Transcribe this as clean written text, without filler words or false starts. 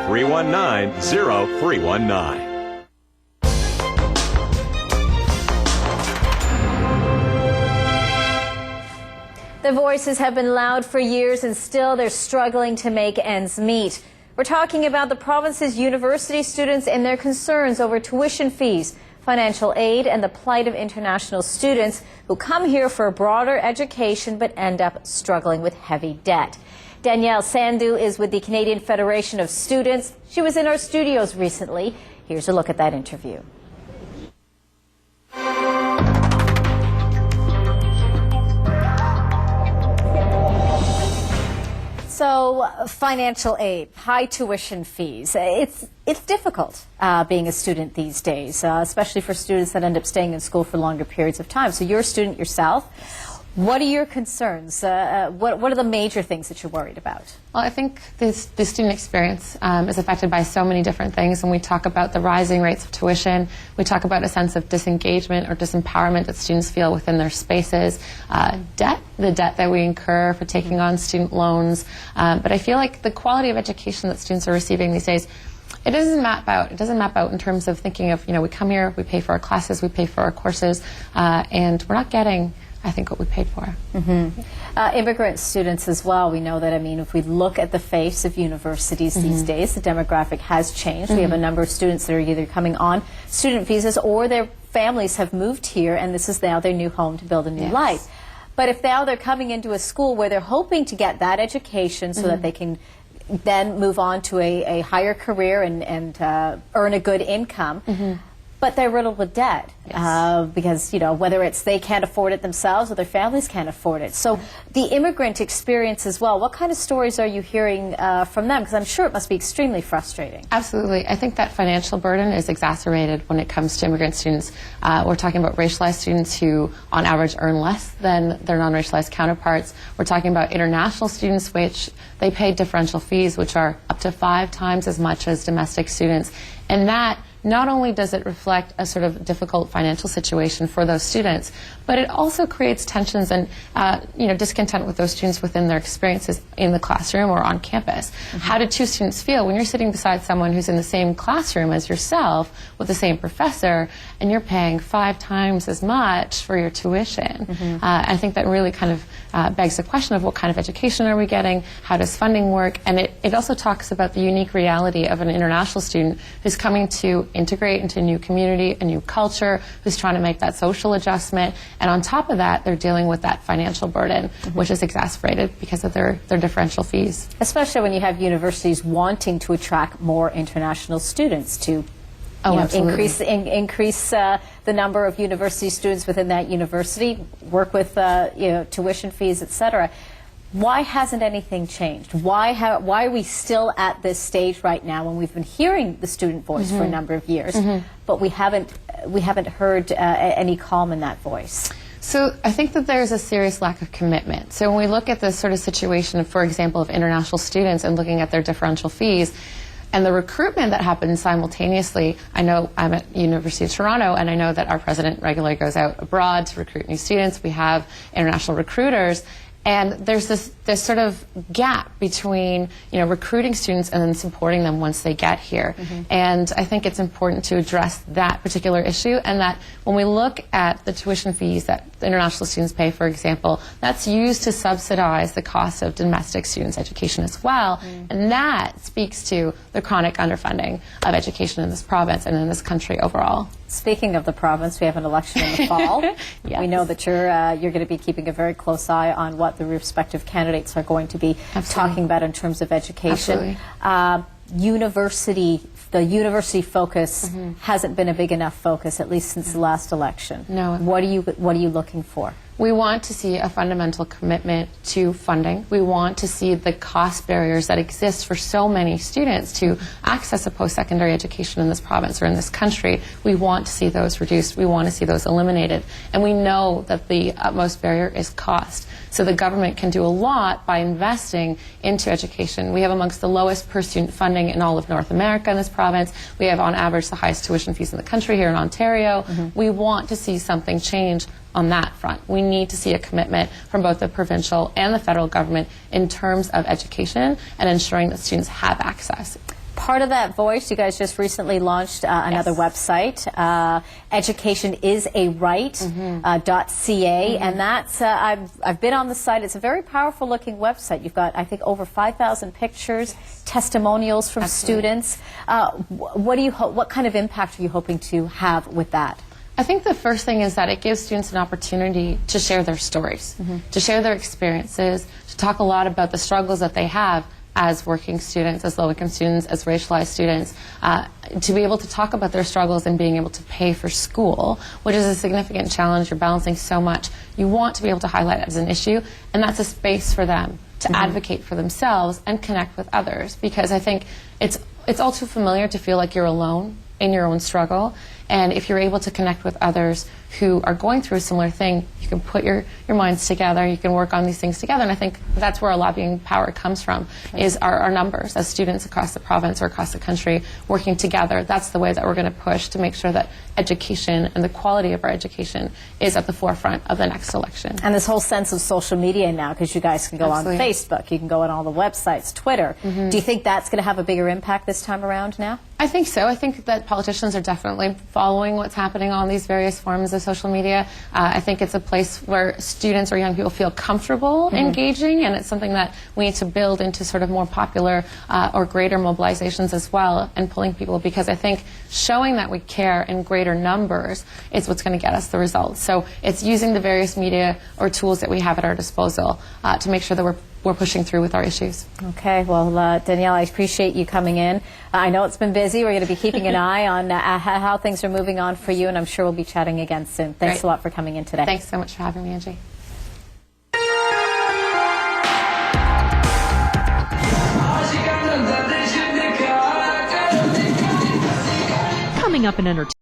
319-0319. The voices have been loud for years and still they're struggling to make ends meet. We're talking about the province's university students and their concerns over tuition fees, financial aid, and the plight of international students who come here for a broader education but end up struggling with heavy debt. Danielle Sandhu is with the Canadian Federation of Students. She was in our studios recently. Here's a look at that interview. So, financial aid, high tuition fees, it's difficult being a student these days, especially for students that end up staying in school for longer periods of time. So you're a student yourself. What are your concerns? What are the major things that you're worried about? Well, I think the student experience is affected by so many different things. When we talk about the rising rates of tuition, we talk about a sense of disengagement or disempowerment that students feel within their spaces, debt, the debt that we incur for taking on student loans. But I feel like the quality of education that students are receiving these days, it doesn't map out. It doesn't map out in terms of thinking of, we come here, we pay for our classes, we pay for our courses, and we're not getting, I think, what we paid for. Immigrant students as well, we know that, if we look at the face of universities these days, the demographic has changed. We have a number of students that are either coming on student visas or their families have moved here and this is now their new home to build a new life. But if now they're coming into a school where they're hoping to get that education so that they can then move on to a higher career and earn a good income, but they're riddled with debt because, whether it's they can't afford it themselves or their families can't afford it. So the immigrant experience as well, what kind of stories are you hearing from them? Because I'm sure it must be extremely frustrating. Absolutely. I think that financial burden is exacerbated when it comes to immigrant students. We're talking about racialized students who, on average, earn less than their non-racialized counterparts. We're talking about international students, which they pay differential fees, which are up to 5 times as much as domestic students. And that not only does it reflect a sort of difficult financial situation for those students, but it also creates tensions and discontent with those students within their experiences in the classroom or on campus. How do two students feel when you're sitting beside someone who's in the same classroom as yourself with the same professor and you're paying 5 times as much for your tuition? I think that really kind of begs the question of what kind of education are we getting, how does funding work, and it also talks about the unique reality of an international student who's coming to integrate into a new community, a new culture, who's trying to make that social adjustment, and on top of that, they're dealing with that financial burden, which is exacerbated because of their differential fees. Especially when you have universities wanting to attract more international students to increase the number of university students within that university, work with tuition fees, etc. Why hasn't anything changed? Why are we still at this stage right now when we've been hearing the student voice for a number of years, but we haven't heard any calm in that voice? So I think that there's a serious lack of commitment. So when we look at this sort of situation, for example, of international students and looking at their differential fees, and the recruitment that happens simultaneously, I know I'm at University of Toronto, and I know that our president regularly goes out abroad to recruit new students. We have international recruiters. And there's this sort of gap between, recruiting students and then supporting them once they get here. And I think it's important to address that particular issue, and that when we look at the tuition fees that the international students pay, for example, that's used to subsidize the cost of domestic students' education as well. And that speaks to the chronic underfunding of education in this province and in this country overall. Speaking of the province, we have an election in the fall. We know that you're going to be keeping a very close eye on what the respective candidates are going to be talking about in terms of education. The university focus hasn't been a big enough focus, at least since the last election. No. What are you looking for? We want to see a fundamental commitment to funding. We want to see the cost barriers that exist for so many students to access a post-secondary education in this province or in this country. We want to see those reduced. We want to see those eliminated. And we know that the utmost barrier is cost. So the government can do a lot by investing into education. We have amongst the lowest per-student funding in all of North America in this province. We have, on average, the highest tuition fees in the country here in Ontario. We want to see something change on that front. We need to see a commitment from both the provincial and the federal government in terms of education and ensuring that students have access. part of that voice, you guys just recently launched another website, Education is a Right, .ca, and that's, I've been on the site. It's a very powerful looking website. You've got, I think, over 5,000 pictures, testimonials from students. What kind of impact are you hoping to have with that? I think the first thing is that it gives students an opportunity to share their stories, to share their experiences, to talk a lot about the struggles that they have as working students, as low-income students, as racialized students, to be able to talk about their struggles and being able to pay for school, which is a significant challenge. You're balancing so much. You want to be able to highlight it as an issue, and that's a space for them to advocate for themselves and connect with others, because I think it's all too familiar to feel like you're alone in your own struggle. And if you're able to connect with others who are going through a similar thing, you can put your minds together, you can work on these things together. And I think that's where our lobbying power comes from, is our numbers as students across the province or across the country working together. That's the way that we're going to push to make sure that education and the quality of our education is at the forefront of the next election. And this whole sense of social media now, because you guys can go on Facebook, you can go on all the websites, Twitter. Do you think that's going to have a bigger impact this time around now? I think so. I think that politicians are definitely following what's happening on these various forms of social media. I think it's a place where students or young people feel comfortable engaging, and it's something that we need to build into sort of more popular or greater mobilizations as well, and pulling people, because I think showing that we care in greater numbers is what's going to get us the results. So it's using the various media or tools that we have at our disposal to make sure that we're pushing through with our issues. Okay, well, Danielle, I appreciate you coming in. I know it's been busy. We're going to be keeping an eye on how things are moving on for you, and I'm sure we'll be chatting again soon. Thanks a lot for coming in today. Thanks so much for having me, Angie. Coming up in entertainment.